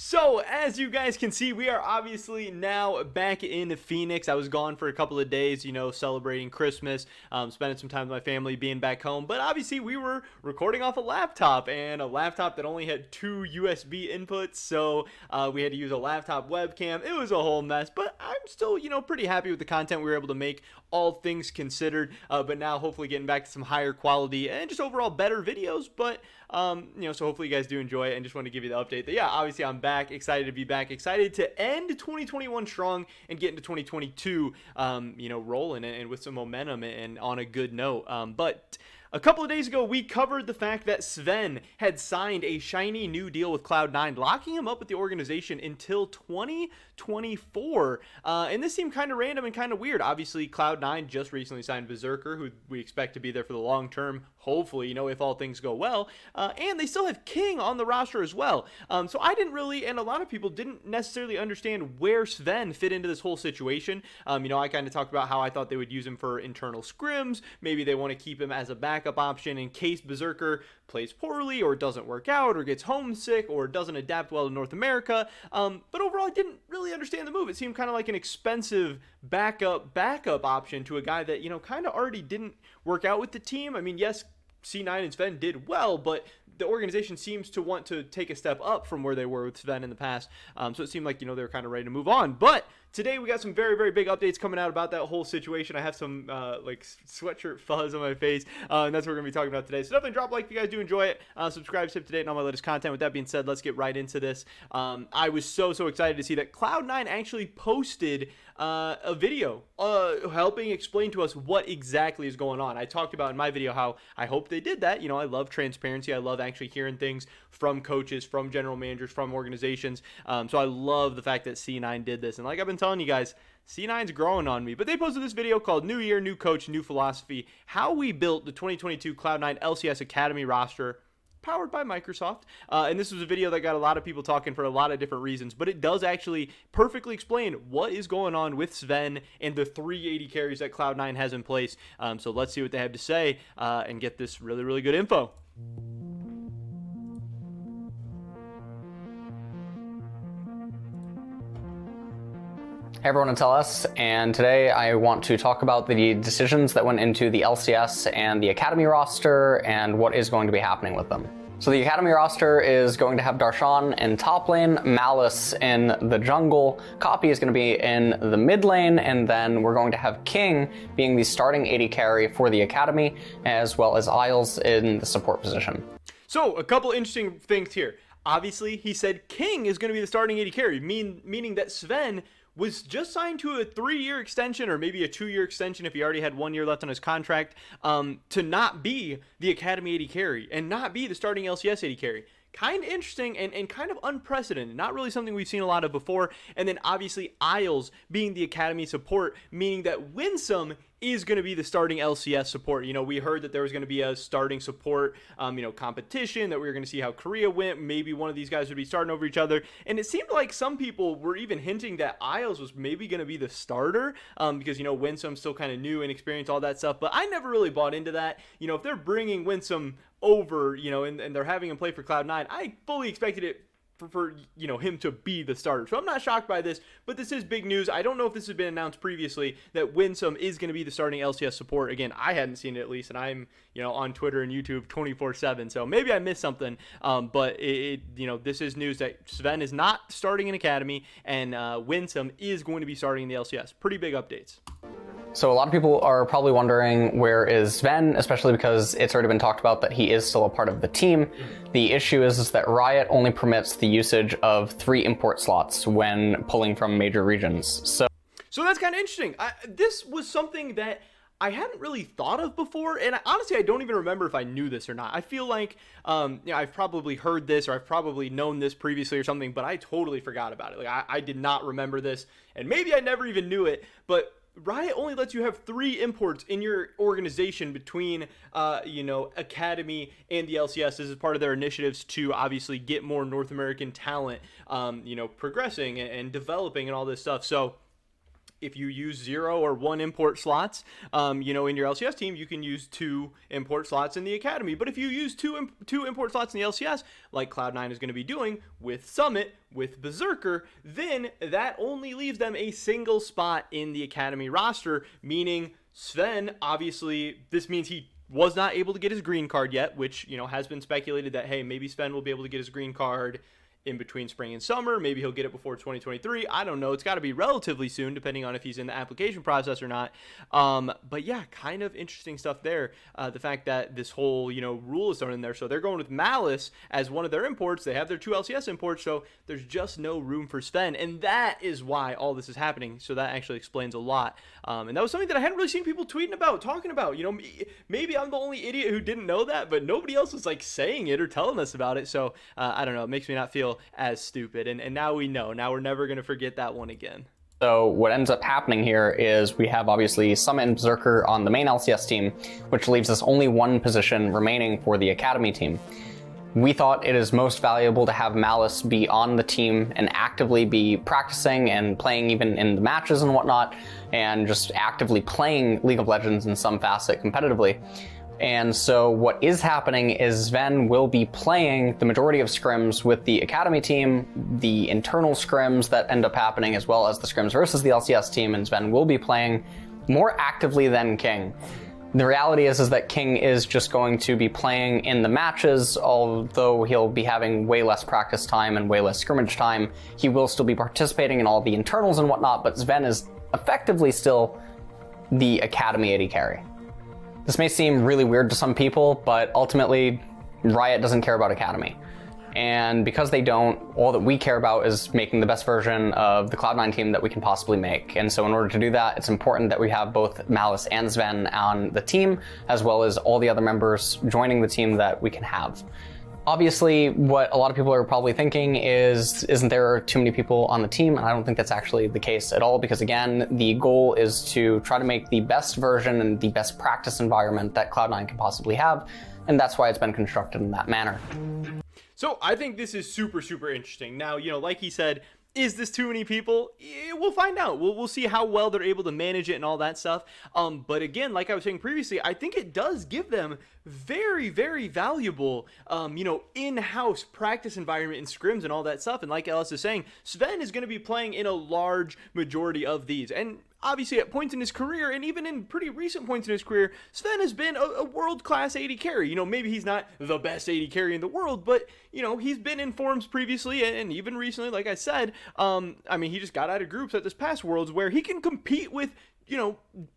So, as you guys can see, we are obviously now back in Phoenix. I was gone for a couple of days, celebrating Christmas, spending some time with my family, being back home. But obviously, we were recording off a laptop, and a laptop that only had two USB inputs. So, we had to use a laptop webcam. It was a whole mess, but I'm still, pretty happy with the content we were able to make, all things considered. But now, hopefully, getting back to some higher quality and just overall better videos. But, so hopefully, you guys do enjoy it, and just want to give you the update that, yeah, obviously, I'm back, excited to be back, excited to end 2021 strong and get into 2022 rolling and with some momentum and on a good note. But a couple of days ago, we covered the fact that Zven had signed a shiny new deal with Cloud9, locking him up with the organization until 2024. And this seemed kind of random and kind of weird. Obviously, Cloud9 just recently signed Berserker, who we expect to be there for the long term, hopefully, if all things go well. And they still have King on the roster as well. So I didn't really, and a lot of people didn't necessarily understand where Zven fit into this whole situation. I kind of talked about how I thought they would use him for internal scrims. Maybe they want to keep him as a backup option in case Berserker plays poorly or doesn't work out or gets homesick or doesn't adapt well to North America. But overall, I didn't really understand the move. It seemed kind of like an expensive backup option to a guy that, kind of already didn't work out with the team. I mean, yes, C9 and Zven did well, but the organization seems to want to take a step up from where they were with Zven in the past. So it seemed like, they were kind of ready to move on. But today we got some very, very big updates coming out about that whole situation. I have some sweatshirt fuzz on my face, and that's what we're going to be talking about today. So definitely drop a like if you guys do enjoy it. Subscribe, stay up to date on all my latest content. With that being said, let's get right into this. I was so excited to see that Cloud9 actually posted a video helping explain to us what exactly is going on. I talked about in my video how I hope they did that. I love transparency. I love actually hearing things from coaches, from general managers, from organizations. So I love the fact that C9 did this. And like I've been telling you guys, C9's growing on me. But they posted this video called New Year, New Coach, New Philosophy, how we built the 2022 Cloud9 LCS Academy roster, powered by Microsoft. And this was a video that got a lot of people talking for a lot of different reasons, but it does actually perfectly explain what is going on with Zven and the 380 carries that Cloud9 has in place. So let's see what they have to say and get this really, really good info. Hey everyone, it's LS, and today I want to talk about the decisions that went into the LCS and the Academy roster and what is going to be happening with them. So the Academy roster is going to have Darshan in top lane, Malice in the jungle, Copy is going to be in the mid lane, and then we're going to have King being the starting AD carry for the Academy, as well as Isles in the support position. So a couple interesting things here. Obviously, he said King is going to be the starting AD carry, meaning that Zven was just signed to a 3-year extension, or maybe a 2-year extension if he already had 1 year left on his contract, to not be the Academy AD carry and not be the starting LCS AD carry. Kind of interesting and kind of unprecedented. Not really something we've seen a lot of before. And then obviously Isles being the Academy support, meaning that Winsome is going to be the starting LCS support. We heard that there was going to be a starting support, competition, that we were going to see how Korea went. Maybe one of these guys would be starting over each other. And it seemed like some people were even hinting that Isles was maybe going to be the starter, because, Winsome's still kind of new and experienced, all that stuff. But I never really bought into that. If they're bringing Winsome over, and they're having him play for Cloud9, I fully expected it for him to be the starter. So I'm not shocked by this, but this is big news. I don't know if this has been announced previously that Winsome is going to be the starting LCS support. Again, I hadn't seen it at least, and I'm on Twitter and YouTube 24/7. So maybe I missed something. But this is news that Zven is not starting in Academy, and Winsome is going to be starting in the LCS. Pretty big updates. So a lot of people are probably wondering, where is Zven, especially because it's already been talked about that he is still a part of the team. The issue is that Riot only permits the usage of 3 import slots when pulling from major regions. So that's kind of interesting. This was something that I hadn't really thought of before, and honestly, I don't even remember if I knew this or not. I feel like I've probably heard this, or I've probably known this previously or something, but I totally forgot about it. Like I did not remember this, and maybe I never even knew it, but Riot only lets you have 3 imports in your organization between, Academy and the LCS. This is part of their initiatives to obviously get more North American talent, progressing and developing and all this stuff. So if you use 0 or 1 import slots, in your LCS team, you can use 2 import slots in the academy. But if you use two import slots in the LCS, like Cloud9 is going to be doing with Summit, with Berserker, then that only leaves them a single spot in the academy roster, meaning Zven, obviously, this means he was not able to get his green card yet, which, has been speculated that, hey, maybe Zven will be able to get his green card in between spring and summer. Maybe he'll get it before 2023. I don't know. It's got to be relatively soon, depending on if he's in the application process or not. But yeah, kind of interesting stuff there. The fact that this whole, rule is thrown in there. So they're going with Malice as one of their imports. They have their 2 LCS imports, so there's just no room for Zven. And that is why all this is happening. So that actually explains a lot. And that was something that I hadn't really seen people tweeting about, talking about. Maybe I'm the only idiot who didn't know that, but nobody else was like saying it or telling us about it. So I don't know. It makes me not feel as stupid, and now we know. Now we're never going to forget that one again. So what ends up happening here is we have obviously Summit and Berserker on the main LCS team, which leaves us only one position remaining for the academy team. We thought it is most valuable to have Malice be on the team and actively be practicing and playing even in the matches and whatnot, and just actively playing League of Legends in some facet competitively. And so what is happening is Zven will be playing the majority of scrims with the academy team, the internal scrims that end up happening, as well as the scrims versus the LCS team, and Zven will be playing more actively than King. The reality is that King is just going to be playing in the matches, although he'll be having way less practice time and way less scrimmage time. He will still be participating in all the internals and whatnot, but Zven is effectively still the academy AD carry. This may seem really weird to some people, but ultimately, Riot doesn't care about Academy. And because they don't, all that we care about is making the best version of the Cloud9 team that we can possibly make. And so in order to do that, it's important that we have both Malice and Zven on the team, as well as all the other members joining the team that we can have. Obviously, what a lot of people are probably thinking is, isn't there too many people on the team? And I don't think that's actually the case at all, because again, the goal is to try to make the best version and the best practice environment that Cloud9 can possibly have, and that's why it's been constructed in that manner. So I think this is super, super interesting. Now, like he said, is this too many people? We'll find out. We'll see how well they're able to manage it and all that stuff. But again, like I was saying previously, I think it does give them very, very valuable, in-house practice environment in scrims and all that stuff. And like Ellis is saying, Zven is going to be playing in a large majority of these. And obviously at points in his career, and even in pretty recent points in his career, Zven has been a world-class AD carry. Maybe he's not the best AD carry in the world, but, he's been in forms previously, and even recently, like I said, he just got out of groups at this past Worlds where he can compete with,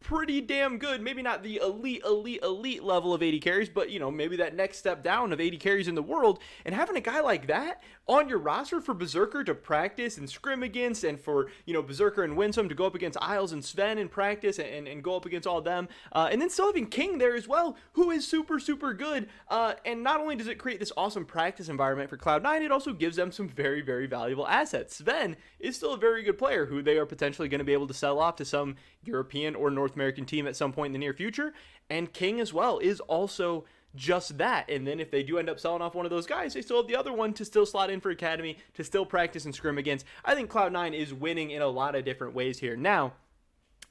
pretty damn good, maybe not the elite level of AD carries, but, maybe that next step down of AD carries in the world. And having a guy like that on your roster for Berserker to practice and scrim against, and for, Berserker and Winsome to go up against Isles and Zven in practice and go up against all of them, and then still having King there as well, who is super, super good. And not only does it create this awesome practice environment for Cloud9, it also gives them some very, very valuable assets. Zven is still a very good player who they are potentially going to be able to sell off to some European or North American team at some point in the near future. And King as well is also just that. And then if they do end up selling off one of those guys, they still have the other one to still slot in for Academy, to still practice and scrim against. I think Cloud9 is winning in a lot of different ways here. Now,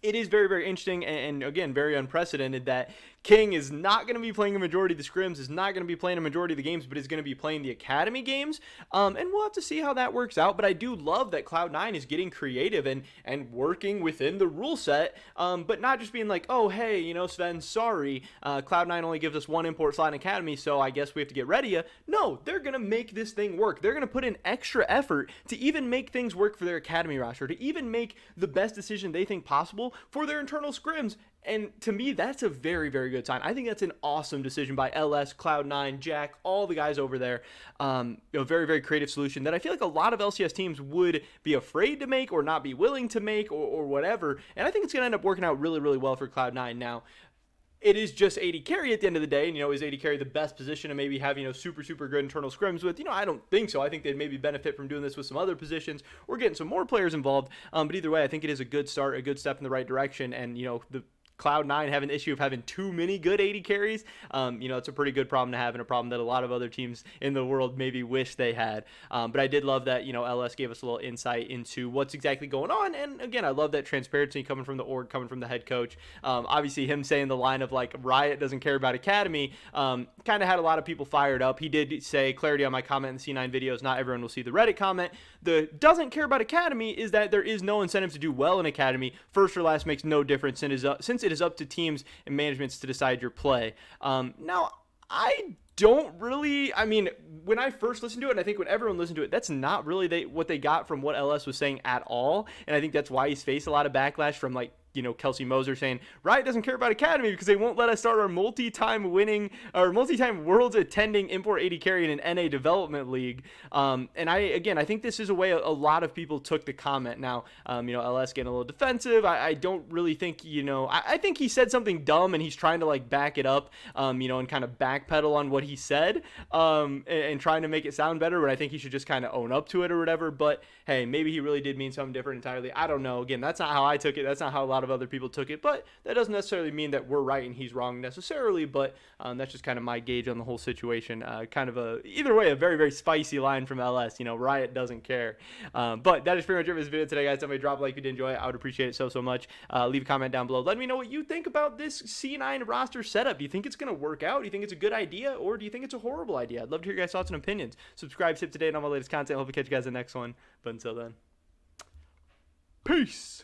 it is very, very interesting and again, very unprecedented that King is not going to be playing a majority of the scrims, is not going to be playing a majority of the games, but is going to be playing the academy games. And we'll have to see how that works out. But I do love that Cloud9 is getting creative and working within the rule set, but not just being like, oh, hey, Zven, sorry, Cloud9 only gives us one import slot in academy, so I guess we have to get ready. No, they're going to make this thing work. They're going to put in extra effort to even make things work for their academy roster, to even make the best decision they think possible for their internal scrims. And to me, that's a very, very good sign. I think that's an awesome decision by LS, Cloud9, Jack, all the guys over there. Very, very creative solution that I feel like a lot of LCS teams would be afraid to make or not be willing to make or whatever. And I think it's going to end up working out really, really well for Cloud9. Now, it is just AD carry at the end of the day. And, is AD carry the best position to maybe have, super, super good internal scrims with? I don't think so. I think they'd maybe benefit from doing this with some other positions or getting some more players involved. But either way, I think it is a good start, a good step in the right direction. And, the Cloud9 having the issue of having too many good AD carries. It's a pretty good problem to have, and a problem that a lot of other teams in the world maybe wish they had. But I did love that, LS gave us a little insight into what's exactly going on. And again, I love that transparency coming from the org, coming from the head coach. Obviously, him saying the line of like Riot doesn't care about Academy kind of had a lot of people fired up. He did say, clarity on my comment in the C9 videos, not everyone will see the Reddit comment. The doesn't care about Academy is that there is no incentive to do well in Academy. First or last makes no difference since it is up to teams and managements to decide your play. Now, I don't really, when I first listened to it, and I think when everyone listened to it, that's not really what they got from what LS was saying at all. And I think that's why he's faced a lot of backlash from like, Kelsey Moser saying Riot doesn't care about Academy because they won't let us start our multi-time worlds attending import AD carry in an NA development league. And I think this is a way a lot of people took the comment. Now, LS getting a little defensive. I don't really think, I think he said something dumb and he's trying to like back it up, and kind of backpedal on what he said, and trying to make it sound better. But I think he should just kind of own up to it or whatever. But hey, maybe he really did mean something different entirely. I don't know. Again, that's not how I took it. That's not how a lot of other people took it, but that doesn't necessarily mean that we're right and he's wrong necessarily. But that's just kind of my gauge on the whole situation. Either way, a very, very spicy line from LS. Riot doesn't care. But that is pretty much it for this video today, guys. Somebody drop a like if you did enjoy it. I would appreciate it so much. Leave a comment down below. Let me know what you think about this C9 roster setup. Do you think it's going to work out? Do you think it's a good idea, or do you think it's a horrible idea? I'd love to hear your guys' thoughts and opinions. Subscribe, tip today, and all my latest content. Hope to catch you guys in the next one. But until then, peace.